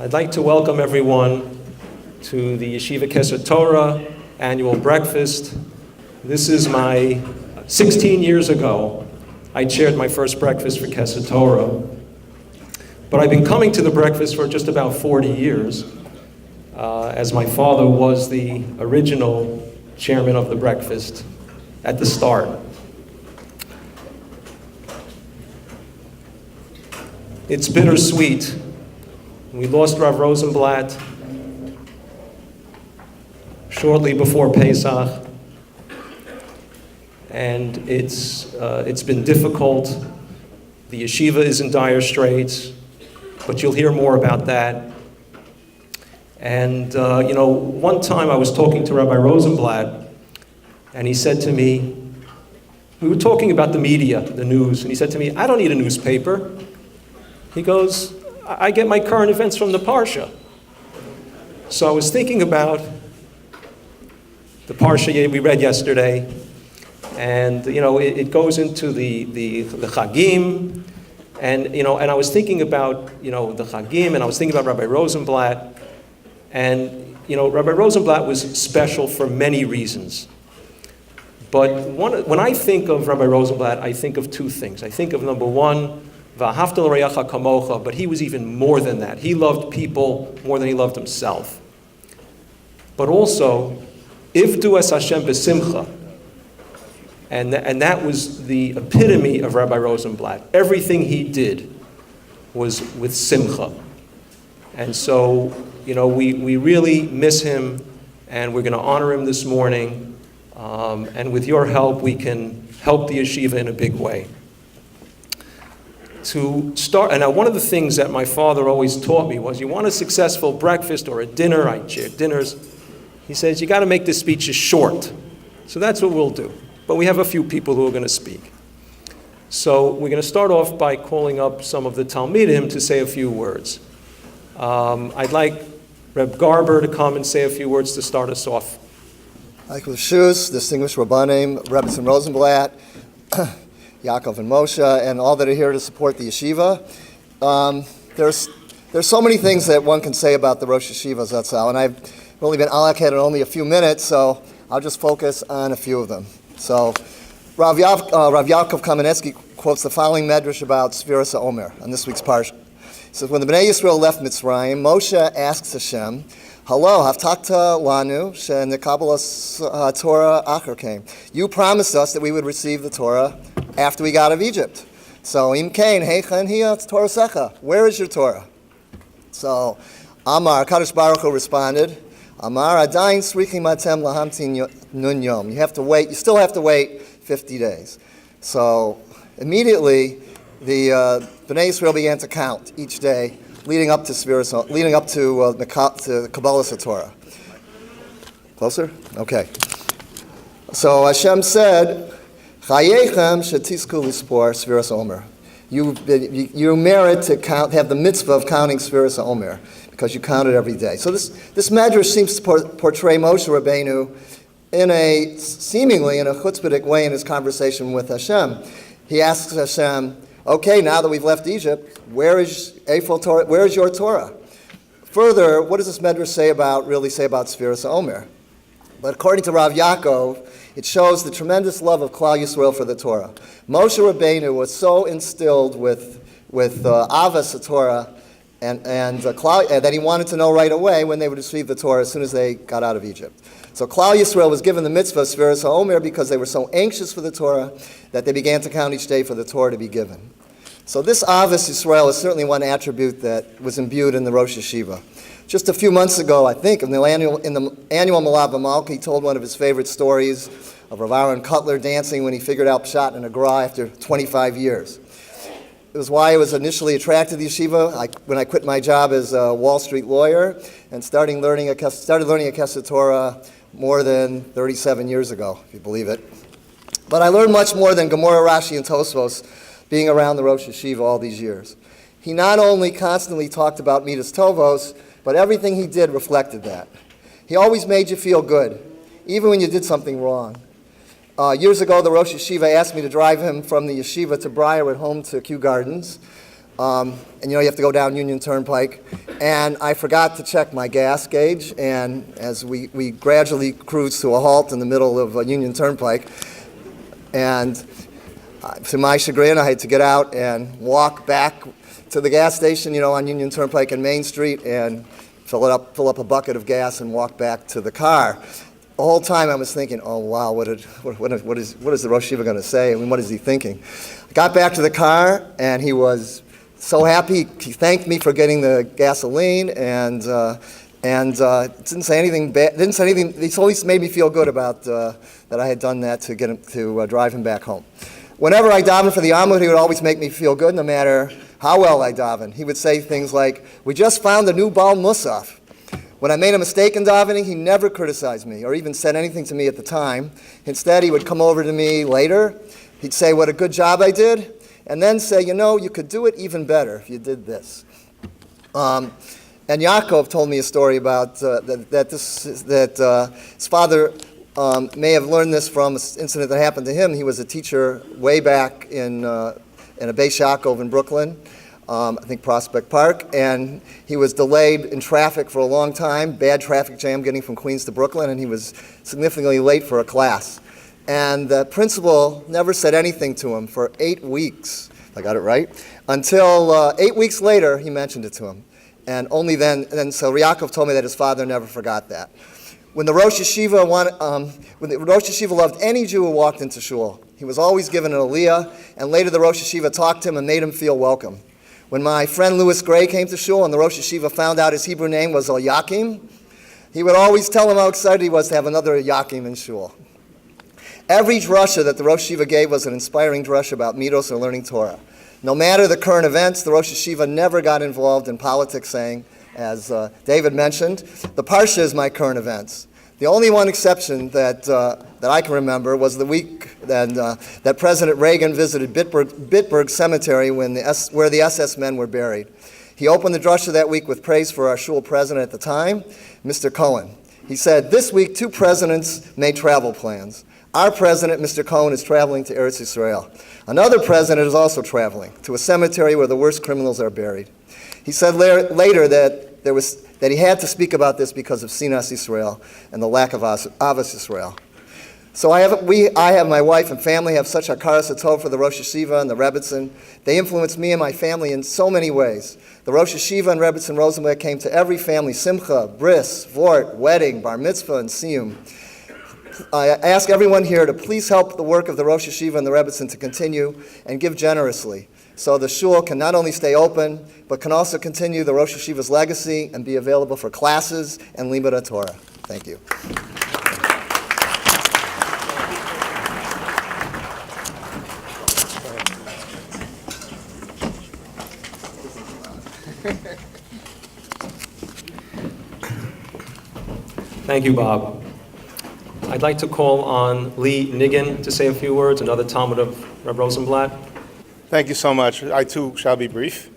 I'd like to welcome everyone to the Yeshiva Kesed Torah annual breakfast. This is my 16 years ago. I chaired my first breakfast for Kesed Torah. But I've been coming to the breakfast for just about 40 years, as my father was the original chairman of the breakfast at the start. It's bittersweet. We lost Rav Rosenblatt shortly before Pesach, and it's been difficult. The yeshiva is in dire straits, but you'll hear more about that. And one time I was talking to Rabbi Rosenblatt, and he said to me, we were talking about the media, the news, and he said to me, "I don't need a newspaper." He goes, "I get my current events from the Parsha." So I was thinking about the Parsha we read yesterday, and it goes into the Chagim, and I was thinking about the Chagim, and I was thinking about Rabbi Rosenblatt, and Rabbi Rosenblatt was special for many reasons. But when I think of Rabbi Rosenblatt, I think of two things. I think of number one, V'ahavta l'reacha kamocha, but he was even more than that. He loved people more than he loved himself. But also, Ivdu es Hashem b'simcha, and that was the epitome of Rabbi Rosenblatt. Everything he did was with simcha. And so, we really miss him, and we're going to honor him this morning. And with your help, we can help the yeshiva in a big way. To start, and one of the things that my father always taught me was, you want a successful breakfast or a dinner, I chaired dinners, he says, you got to make the speeches short. So that's what we'll do. But we have a few people who are going to speak. So we're going to start off by calling up some of the Talmidim to say a few words. I'd like Reb Garber to come and say a few words to start us off. Michael Shus, distinguished Rabbanim, Rebbe Rosenblatt, Yaakov and Moshe, and all that are here to support the yeshiva. There's so many things that one can say about the Rosh Yeshiva Zatzal, and I've only been allocated only a few minutes, so I'll just focus on a few of them. So Rav Yaakov Kamenetsky quotes the following medrash about Sfiras HaOmer on this week's parsha. He says, when the Bnei Yisrael left Mitzrayim, Moshe asks Hashem, "Hello, Haftakta lanu she'nekabel Torah acher came." You promised us that we would receive the Torah after we got out of Egypt. So, im kain heichen hiya Torah secha. Where is your Torah? So, Amar Kadosh Baruch Hu responded, Amar adayin srichim atem lahamtin nun yom. You have to wait. You still have to wait 50 days. So, immediately, the Bnei Yisrael began to count each day, leading up to the Kabbalah Torah. Closer? Okay. So Hashem said, Chayechem shetisku lispor Sfiras Omer. You merit to have the mitzvah of counting Sfiras Omer, because you count it every day. So this medrash seems to portray Moshe Rabbeinu seemingly in a chutzpahdik way in his conversation with Hashem. He asks Hashem, okay, now that we've left Egypt, where is your Torah? Further, what does this medrash say about Sfiras HaOmer? But according to Rav Yaakov, it shows the tremendous love of Klal Yisrael for the Torah. Moshe Rabbeinu was so instilled with Avas Torah and that he wanted to know right away when they would receive the Torah as soon as they got out of Egypt. So Klal Yisrael was given the mitzvah of Sfiras HaOmer because they were so anxious for the Torah that they began to count each day for the Torah to be given. So this Avos Yisrael is certainly one attribute that was imbued in the Rosh Yeshiva. Just a few months ago, I think, in the annual Malav Malka, he told one of his favorite stories of Rav Aaron Cutler dancing when he figured out Pshat in a Gra after 25 years. It was why I was initially attracted to the yeshiva when I quit my job as a Wall Street lawyer and started learning a Kesed Torah more than 37 years ago, if you believe it. But I learned much more than Gemara, Rashi, and Tosfos being around the Rosh Yeshiva all these years. He not only constantly talked about Midas Tovos, but everything he did reflected that. He always made you feel good, even when you did something wrong. Years ago, the Rosh Yeshiva asked me to drive him from the yeshiva to Briarwood home to Kew Gardens. And you have to go down Union Turnpike. And I forgot to check my gas gauge, and as we gradually cruised to a halt in the middle of Union Turnpike, and to my chagrin, I had to get out and walk back to the gas station, on Union Turnpike and Main Street, and fill up a bucket of gas and walk back to the car. The whole time I was thinking, oh wow, what is the Rosh Yeshiva going to say? I mean, what is he thinking? I got back to the car, and he was so happy. He thanked me for getting the gasoline, and didn't say anything bad. Didn't say anything. He always made me feel good about that I had done that to get him to drive him back home. Whenever I davened for the Amud, he would always make me feel good, no matter how well I davened. He would say things like, "We just found a new Baal Musaf." When I made a mistake in davening, he never criticized me or even said anything to me at the time. Instead, he would come over to me later. He'd say what a good job I did, and then say, you could do it even better if you did this. And Yaakov told me a story about that his father may have learned this from an incident that happened to him. He was a teacher way back in a Beis Yaakov in Brooklyn, I think Prospect Park, and he was delayed in traffic for a long time, bad traffic jam getting from Queens to Brooklyn, and he was significantly late for a class. And the principal never said anything to him for 8 weeks. I got it right? Until 8 weeks later, he mentioned it to him. And only then, so Yaakov told me that his father never forgot that. When the Rosh Yeshiva loved any Jew who walked into shul, he was always given an aliyah, and later the Rosh Yeshiva talked to him and made him feel welcome. When my friend Louis Gray came to shul and the Rosh Yeshiva found out his Hebrew name was Elyakim, he would always tell him how excited he was to have another Elyakim in shul. Every drasha that the Rosh Yeshiva gave was an inspiring drasha about midos or learning Torah. No matter the current events, the Rosh Yeshiva never got involved in politics, saying, as David mentioned, the Parsha is my current events. The only one exception that I can remember was the week that President Reagan visited Bitburg Cemetery where the SS men were buried. He opened the drasha that week with praise for our shul president at the time, Mr. Cohen. He said, "This week 2 presidents made travel plans. Our president, Mr. Cohen, is traveling to Eretz Yisrael. Another president is also traveling to a cemetery where the worst criminals are buried." He said later that he had to speak about this because of Sinas Yisrael and the lack of Avas Yisrael. So I have my wife and family have such hakaras hatov for the Rosh Yeshiva and the Rebbitzin. They influenced me and my family in so many ways. The Rosh Yeshiva and Rebbitzin Rosenblatt came to every family simcha, bris, vort, wedding, bar mitzvah, and siyum. I ask everyone here to please help the work of the Rosh Yeshiva and the Rebbitzin to continue and give generously, so the shul can not only stay open, but can also continue the Rosh Yeshiva's legacy and be available for classes and Limud Torah. Thank you. Thank you, Bob. I'd like to call on Lee Niggin to say a few words, another Talmud of Reb Rosenblatt. Thank you so much. I too shall be brief.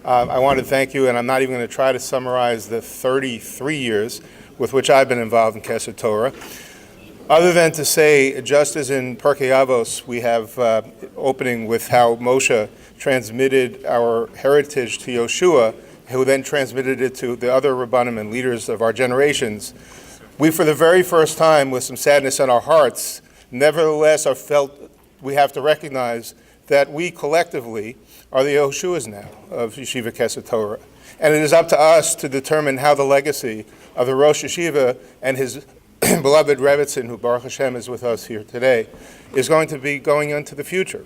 I want to thank you, and I'm not even going to try to summarize the 33 years with which I've been involved in Kesser Torah, other than to say, just as in Pirkei Avos, we have opening with how Moshe transmitted our heritage to Yoshua, who then transmitted it to the other Rabbanim and leaders of our generations. We, for the very first time, with some sadness in our hearts, nevertheless are felt we have to recognize that we collectively are the Yeshuas now of Yeshiva Kesser Torah. And it is up to us to determine how the legacy of the Rosh Yeshiva and his beloved Rebbitzin, who Baruch Hashem is with us here today, is going to be going into the future.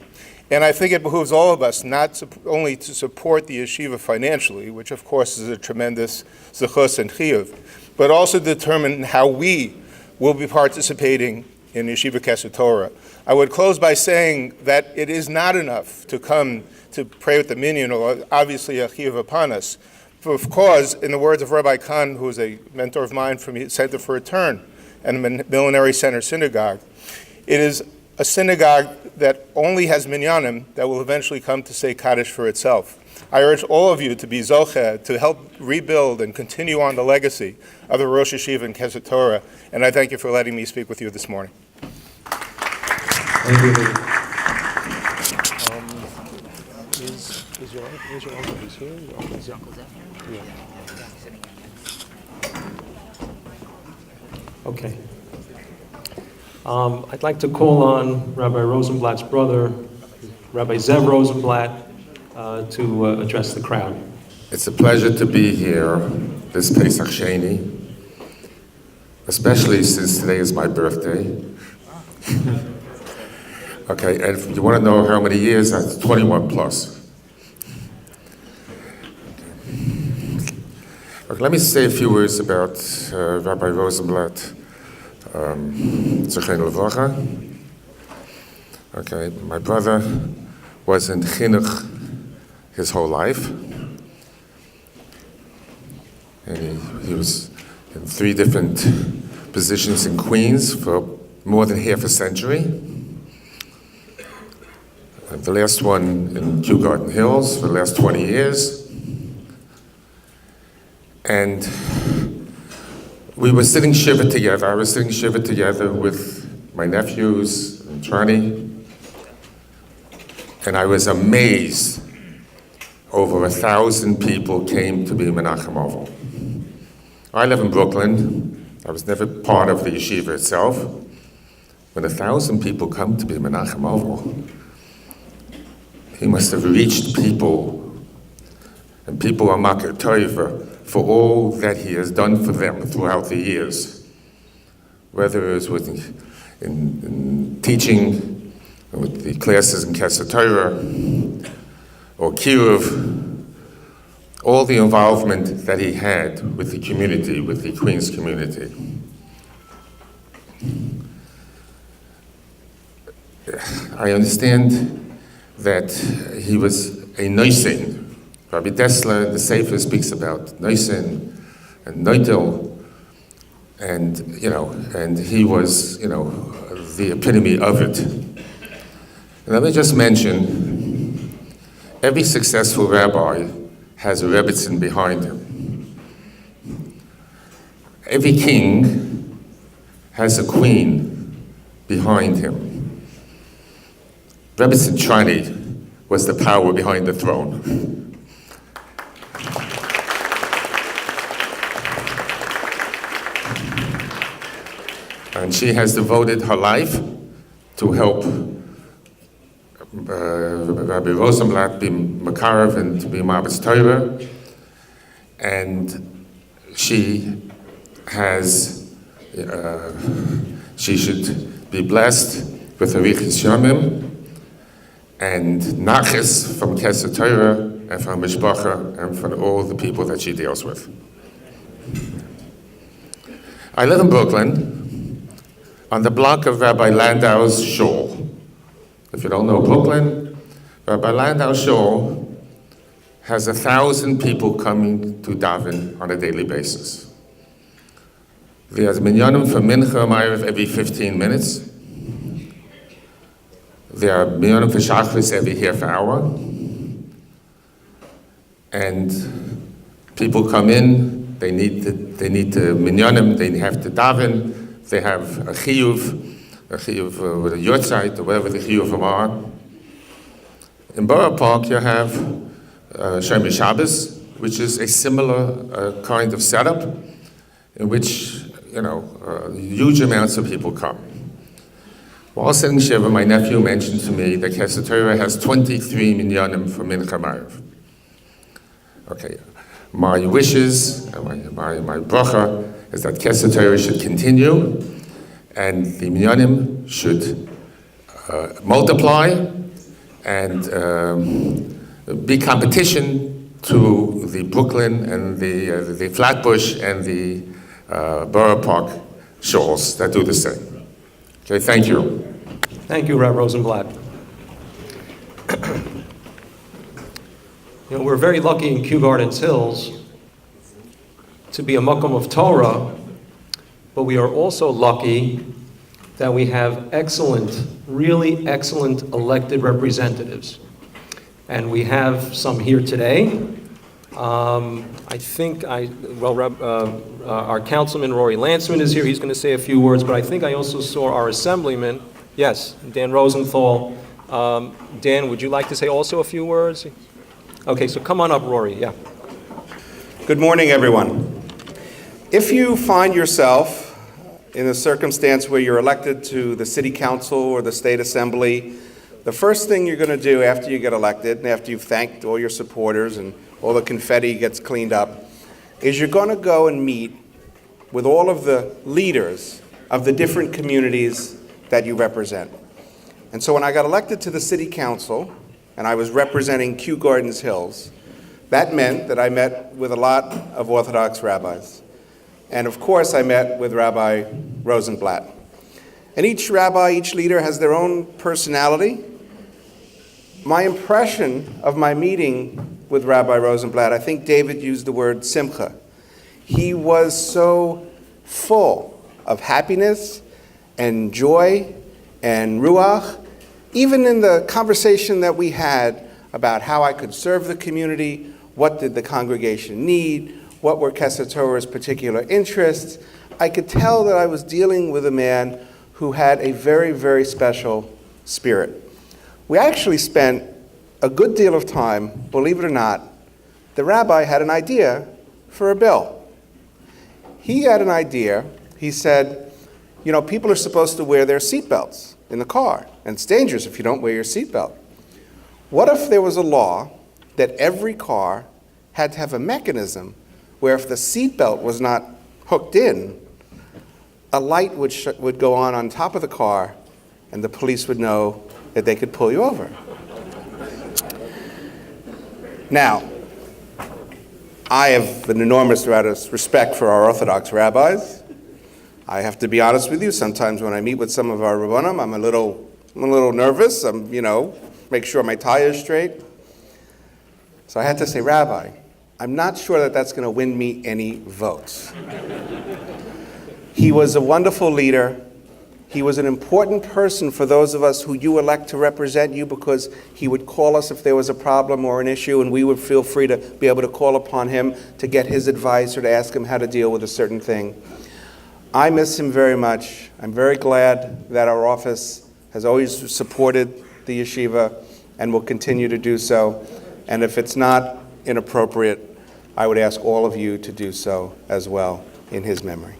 And I think it behooves all of us not only to support the yeshiva financially, which of course is a tremendous zechus and chiyuv, but also determine how we will be participating in Yeshiva Kesser Torah. I would close by saying that it is not enough to come to pray with the minyan, or obviously a chiyuv upon us. For of course, in the words of Rabbi Kahn, who is a mentor of mine from Center for Return and Millenary Center Synagogue, it is a synagogue that only has minyanim that will eventually come to say Kaddish for itself. I urge all of you to be zocheh, to help rebuild and continue on the legacy of the Rosh Yeshiva and Kesser Torah, and I thank you for letting me speak with you this morning. Thank you. Is your uncle? He's here? Your uncle's here? Yeah. Okay. I'd like to call on Rabbi Rosenblatt's brother, Rabbi Zev Rosenblatt, to address the crowd. It's a pleasure to be here this Pesach Sheni, especially since today is my birthday. Okay, and if you want to know how many years, that's 21 plus. Okay, let me say a few words about Rabbi Rosenblatt. Zechreinu Levracha. Okay, my brother was in Chinuch his whole life. And he was in 3 different positions in Queens for more than half a century. And the last one in Kew Garden Hills for the last 20 years. And we were sitting shiva together. I was sitting shiva together with my nephews and Trani. And I was amazed. Over 1,000 people came to be Menachem Oval. I live in Brooklyn. I was never part of the yeshiva itself. When 1,000 people come to be Menachem Oval, he must have reached people, and people are Makar Tova for all that he has done for them throughout the years. Whether it was in teaching, with the classes in Kesser Torah, or Kiruv, all the involvement that he had with the community, with the Queens community. I understand that he was a Noisin. Rabbi Dessler, the Sefer, speaks about Noisin and Noitel, and he was, the epitome of it. And let me just mention, every successful rabbi has a Rebbitzin behind him. Every king has a queen behind him. Rebbitzin Trani was the power behind the throne. And she has devoted her life to help Rabbi Rosenblatt be Makarev and to be Mabitz Torah. And she should be blessed with Arichis Yomim and Nachis from Kesser Torah and from Mishpacha and from all the people that she deals with. I live in Brooklyn, on the block of Rabbi Landau's shul. If you don't know Brooklyn, Rabbi Landau's shul has 1,000 people coming to daven on a daily basis. There's minyanim for Mincha Ma'ariv every 15 minutes. There are minyanim for Shachris every half hour. And people come in, they need to minyanim, they have to daven, they have a chiyuv with a yortzeit, or whatever the chiyuvim are. In Borough Park, you have Shomer Shabbos, which is a similar kind of setup, in which huge amounts of people come. While sitting shiva, my nephew mentioned to me that Kesser Torah has 23 minyanim for Mincha Ma'ariv. Okay, my wishes, my bracha is that Kesser Torah should continue, and the minyanim should multiply and be competition to the Brooklyn and the Flatbush and the Borough Park shuls that do the same. Okay, thank you. Thank you, Rabbi Rosenblatt. We're very lucky in Kew Gardens Hills to be a makom of Torah, but we are also lucky that we have really excellent elected representatives. And we have some here today. I think our councilman Rory Lanceman is here. He's going to say a few words, but I think I also saw our assemblyman, yes, Dan Rosenthal. Dan, would you like to say also a few words? Okay, so come on up, Rory, yeah. Good morning, everyone. If you find yourself in a circumstance where you're elected to the city council or the state assembly, the first thing you're going to do after you get elected and after you've thanked all your supporters and all the confetti gets cleaned up is you're going to go and meet with all of the leaders of the different communities that you represent. And so when I got elected to the city council and I was representing Kew Gardens Hills, that meant that I met with a lot of Orthodox rabbis. And of course, I met with Rabbi Rosenblatt. And each rabbi, each leader has their own personality. My impression of my meeting with Rabbi Rosenblatt, I think David used the word simcha. He was so full of happiness and joy and ruach. Even in the conversation that we had about how I could serve the community, what did the congregation need, what were Kesser Torah's particular interests, I could tell that I was dealing with a man who had a very, very special spirit. We actually spent a good deal of time, believe it or not, the rabbi had an idea for a bill. He had an idea. He said, you know, people are supposed to wear their seatbelts in the car, and it's dangerous if you don't wear your seatbelt. What if there was a law that every car had to have a mechanism where if the seatbelt was not hooked in, a light would go on top of the car, and the police would know that they could pull you over? Now, I have an enormous amount of respect for our Orthodox rabbis. I have to be honest with you, sometimes when I meet with some of our Rabbanim, I'm a little nervous. Make sure my tie is straight. So I had to say, Rabbi, I'm not sure that that's going to win me any votes. He was a wonderful leader. He was an important person for those of us who you elect to represent you, because he would call us if there was a problem or an issue, and we would feel free to be able to call upon him to get his advice or to ask him how to deal with a certain thing. I miss him very much. I'm very glad that our office has always supported the yeshiva and will continue to do so. And if it's not inappropriate, I would ask all of you to do so as well in his memory.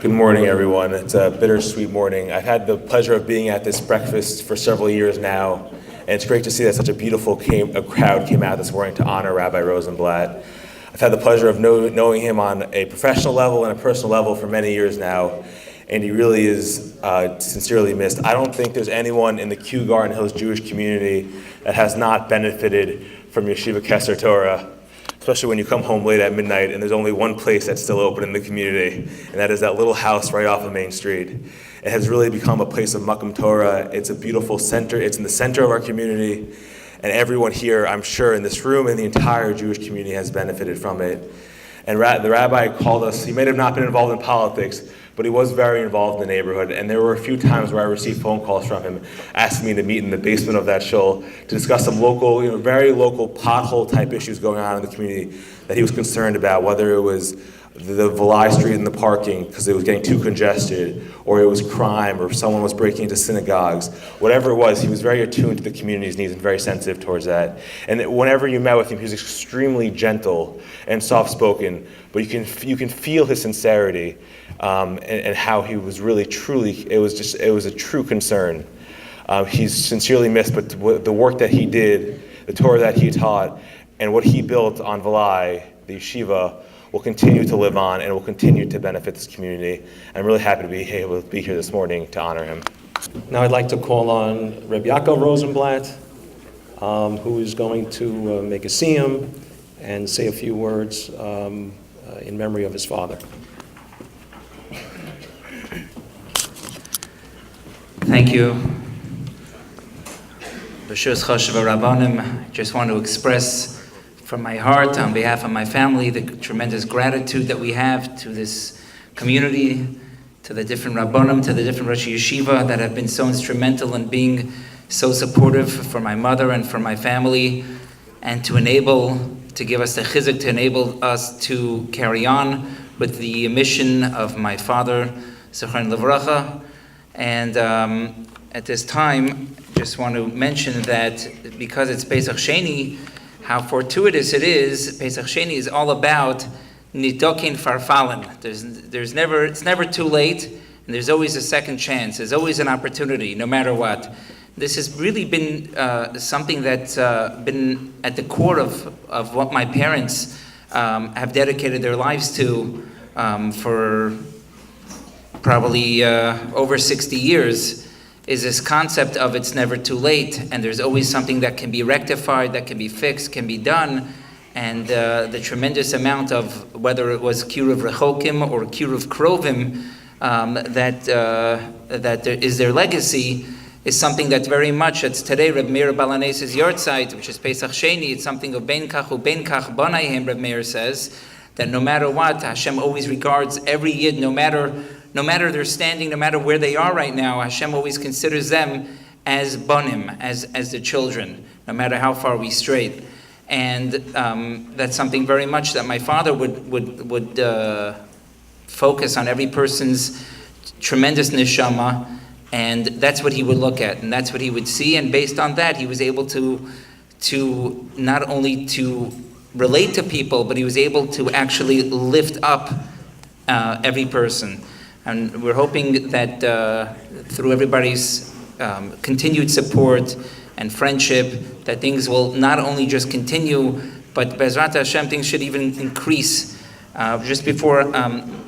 Good morning, everyone. It's a bittersweet morning. I've had the pleasure of being at this breakfast for several years now, and it's great to see that such a beautiful crowd came out this morning to honor Rabbi Rosenblatt. I've had the pleasure of knowing him on a professional level and a personal level for many years now, and he really is sincerely missed. I don't think there's anyone in the Kew Garden Hills Jewish community that has not benefited from Yeshiva Kesser Torah, especially when you come home late at midnight and there's only one place that's still open in the community, and that is that little house right off of Main Street. It has really become a place of Makam Torah. It's a beautiful center. It's in the center of our community, and everyone here, I'm sure, in this room and the entire Jewish community has benefited from it. And the rabbi called us. He may have not been involved in politics, but he was very involved in the neighborhood. And there were a few times where I received phone calls from him asking me to meet in the basement of that shul to discuss some local, very local pothole type issues going on in the community that he was concerned about, whether it was the Valai Street and the parking because it was getting too congested, or it was crime, or someone was breaking into synagogues. Whatever it was, he was very attuned to the community's needs and very sensitive towards that. And whenever you met with him, he was extremely gentle and soft-spoken, but you can feel his sincerity and how he was really truly, it was a true concern. He's sincerely missed, but the work that he did, the Torah that he taught, and what he built on Valai, the yeshiva, will continue to live on and will continue to benefit this community. I'm really happy to be able to be here this morning to honor him. Now I'd like to call on Rabbi Elyakim Rosenblatt, who is going to make a siyum and say a few words in memory of his father. Thank you. B'shus Choshev Rabbanim, I just want to express from my heart, on behalf of my family, the tremendous gratitude that we have to this community, to the different Rabbanim, to the different Rosh Yeshiva that have been so instrumental in being so supportive for my mother and for my family, and to give us the chizuk, to enable us to carry on with the mission of my father, Zichron Livracha. And at this time, just want to mention that because it's Pesach Sheni, how fortuitous it is. Pesach Sheni is all about nitokin farfalin. It's never too late, and there's always a second chance. There's always an opportunity, no matter what. This has really been something that's been at the core of what my parents have dedicated their lives to for probably over 60 years, is this concept of it's never too late, and there's always something that can be rectified, that can be fixed, can be done, and the tremendous amount of, whether it was kiruv rechokim or kiruv krovim, that is their legacy, is something that very much, it's today Reb Meir Balanes's yahrzeit, which is Pesach Sheni. It's something of ben kach banayim, Reb Meir says, that no matter what, Hashem always regards every Yid, no matter their standing, no matter where they are right now, Hashem always considers them as banim, as the children, no matter how far we stray. And that's something very much that my father would focus on every person's tremendous neshama, and that's what he would look at, and that's what he would see, and based on that, he was able to not only to relate to people, but he was able to actually lift up every person. And we're hoping that through everybody's continued support and friendship, that things will not only just continue, but Bezrat Hashem, things should even increase. Just before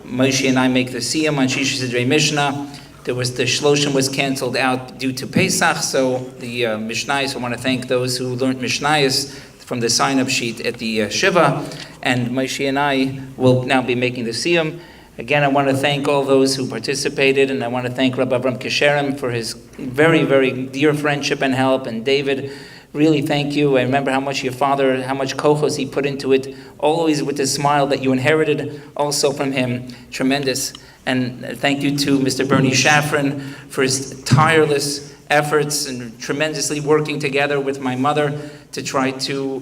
Moshe and I make the siyum on Shisha Sidrei Mishnah, the Shloshim was canceled out due to Pesach, so the Mishnayos, I want to thank those who learned Mishnayos from the sign-up sheet at the Shiva, and Moshe and I will now be making the siyum. Again, I want to thank all those who participated, and I want to thank Rabbi Avram Kesherem for his very, very dear friendship and help, and David, really thank you. I remember how much your father, how much kochos he put into it, always with the smile that you inherited also from him. Tremendous. And thank you to Mr. Bernie Shafran for his tireless efforts and tremendously working together with my mother to try to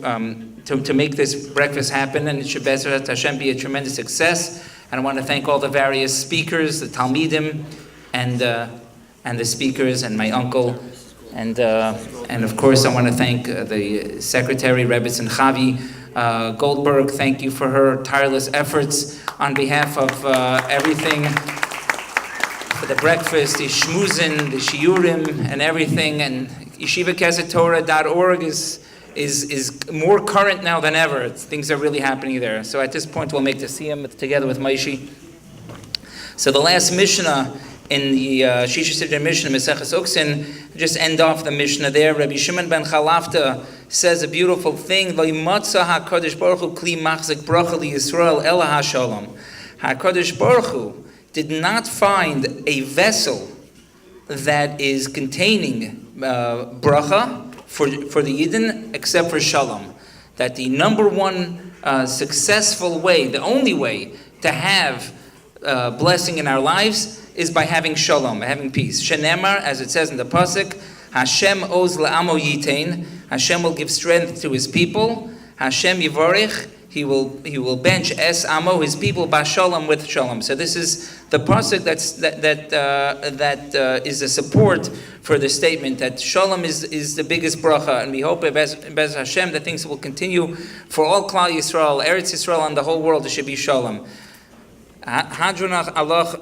make this breakfast happen, and it should Bezrat Hashem be a tremendous success. And I want to thank all the various speakers, the Talmidim, and the speakers, and my uncle, and of course I want to thank the secretary, Rebbetzin Chavi Goldberg. Thank you for her tireless efforts on behalf of everything, for the breakfast, the shmuzin, the shiurim, and everything. And yeshivakesetorah.org is more current now than ever. Things are really happening there. So at this point, we'll make the siyum together with Maishi. So the last Mishnah in the Shisha Sidrei Mishnah, Meseches Uksin, just end off the Mishnah there. Rabbi Shimon ben Chalafta says a beautiful thing. Lo yimatza HaKadosh Baruch Hu kli machzik bracha li Yisrael ela hashalom. HaKadosh Baruch Hu did not find a vessel that is containing bracha for the Yidden except for shalom. That the number one successful way, the only way to have blessing in our lives is by having shalom, by having peace. Shenemar, as it says in the pasuk, Hashem oz la'amo yitein. Hashem will give strength to his people. Hashem yivorich. He will bench es amo, his people, bashalom, with shalom. So this is the pasuk that is a support for the statement that shalom is the biggest bracha, and we hope Bez Hashem that things will continue for all Klal Yisrael, Eretz Yisrael, and the whole world. There should be shalom. Hadronach Allah.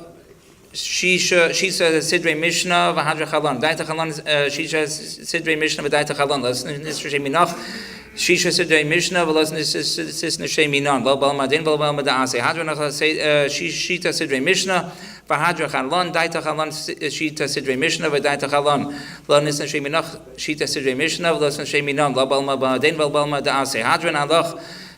Shisha Sidrei Mishnah v'Hadra Chalon. Daita Chalon Shisha Sidrei Mishnah v'Daita Chalon. Listen Nisrei Minach. Shisha Sidrei Mishnah v'Listen Nisrei Minon. Lo Bal Madin Lo Bal Madaase. Hadra Nach Shita Sidrei Mishnah v'Hadra Chalon. Daita Chalon Shita Sidrei Mishnah v'Daita Chalon. Lo Nisrei Minach Shita Sidrei Mishnah v'Listen Nisrei Minon. Lo Bal Madin Lo Bal Madaase. Hadra Nach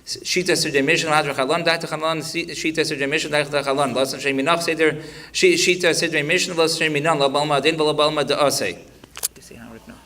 Shita Sidrei Mishnah, Hadra Chalon, Daita Chalon, Shita Sidrei Mishnah, Daita Chalon, Lasan Shem Minach, Seder, Shita Sidrei Mishnah, Lasan Shem Minon, La Balma Din, La Balma Da'aseh. You see how it now?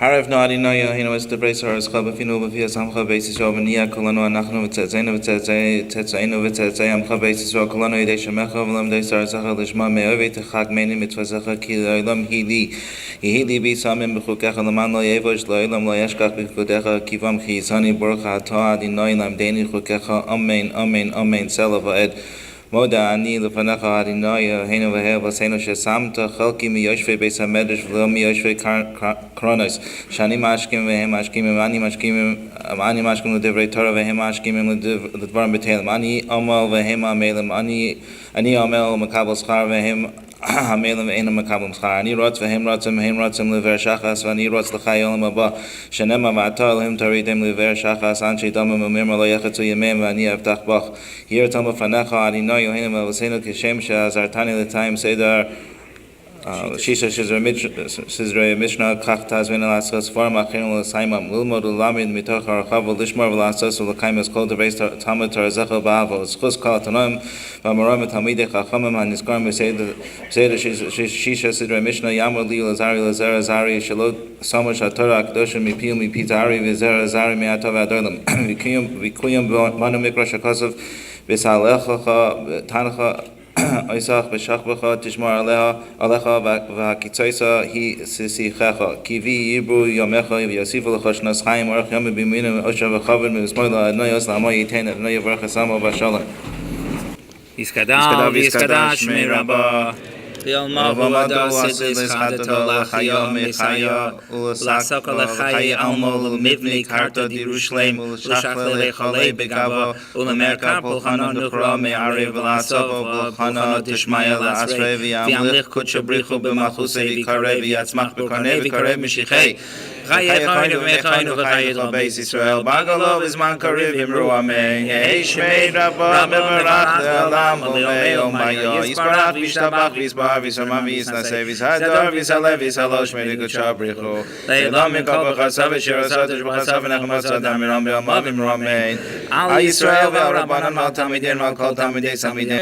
Harav no Adinaya, he knows the brace Haras Chabafino, Bafia Samcha basis of Nia Colano, Nachno, Tzena, Tzena, Amcha basis of Colano, Deshamecha, Lam de Sarzaha, Lishma, Meove, Hak Meni, Mitwazaha, Kilam, Hili be some in Bukacha, Laman, Loyevosh, Loylam, Loyashka, Kudeha, Kivam, Hizani, Borcha, Ta, Adinoilam, Dani, Hukecha, Amen, Salava Ed. מודה אני לפניך אדוני אלוהינו ואוהב עשינו ששמת חלקי מיושבי בית המדרש ולא מיושבי קרונוס שאני משכים והם משכימים אני משכים לדברי תורה והם משכימים לדברים בתהילים אני עמל והם עמלים אני עמל ומקבל שכר והם עמלים ואינם מקבלים שכר אני רוץ והם רוצים והם רוצים לבאר שחס ואני רוץ לחיי עולם הבא שנאמר ואתה אלוהים תורידם לבאר שחס אנשי דמם ומרמה לא יחצו ימיהם ואני אבטח בך יהי רצון בפניך אדוני אלוהינו ואלוהינו כשם שעזרתני לתאם סדר שישה סדרי משנה כך תזמין לעשות ספרים אחרים ולסיימם ללמוד וללמד מתוך הרחב ולשמור ולעשות ולקיים את כל דברי תלמוד תורתך באהבה זכות כל התנאים והמורים ותלמידי חכמים הנזכרים בסדר שישה סדרי משנה יאמר לי לזר עזרי שלא סומר שהתורה הקדושה מפי ומפי זרי וזר עזרי מעתה ועד עולם ויקוים בנו מקרא שכוסף בסלחך תנך איסך בשכבך תשמור עליך והקיצויסה היא שיחך כי בי ירבו יומך ויוסיפו לך שנות חיים אורך יום בימינו אושר וכבוד משמאל לאדוני עושה לעמו ייתן אדוני יברך עמו בשלום יסקדל ויסקדש מרבה ליום ועדה סדס חדתו לחיים מחיה ולעסוק לחיי עלמו למבני קרתא דירושלים ולשח ללכלי בגבו ולמרכב פולחנו נקרא מערב ולעסוק פולחנו תשמעיה לעשרי וימליך קודשו בריחו במלכוסי ויקרא ויצמח בקרני וקרב משיחי חיי חיינו ומחיינו וחיי בית ישראל בגלו בזמן קריב אמרו אמן יהי שמי רבה מברך לעולם ולעולם ביו יסברך וישתבח ויסבר ויסרמה ויסנסה ויסהדר ויסהלב ויסהלו שמי לקודשו בריחו לעולם מכל בחסה ושירסה תשבחסה ונחמסה דמירם ביומה ואמרו אמן על ישראל ועל רבנן ועל תלמידינו ועל כל תלמידי סלמידינו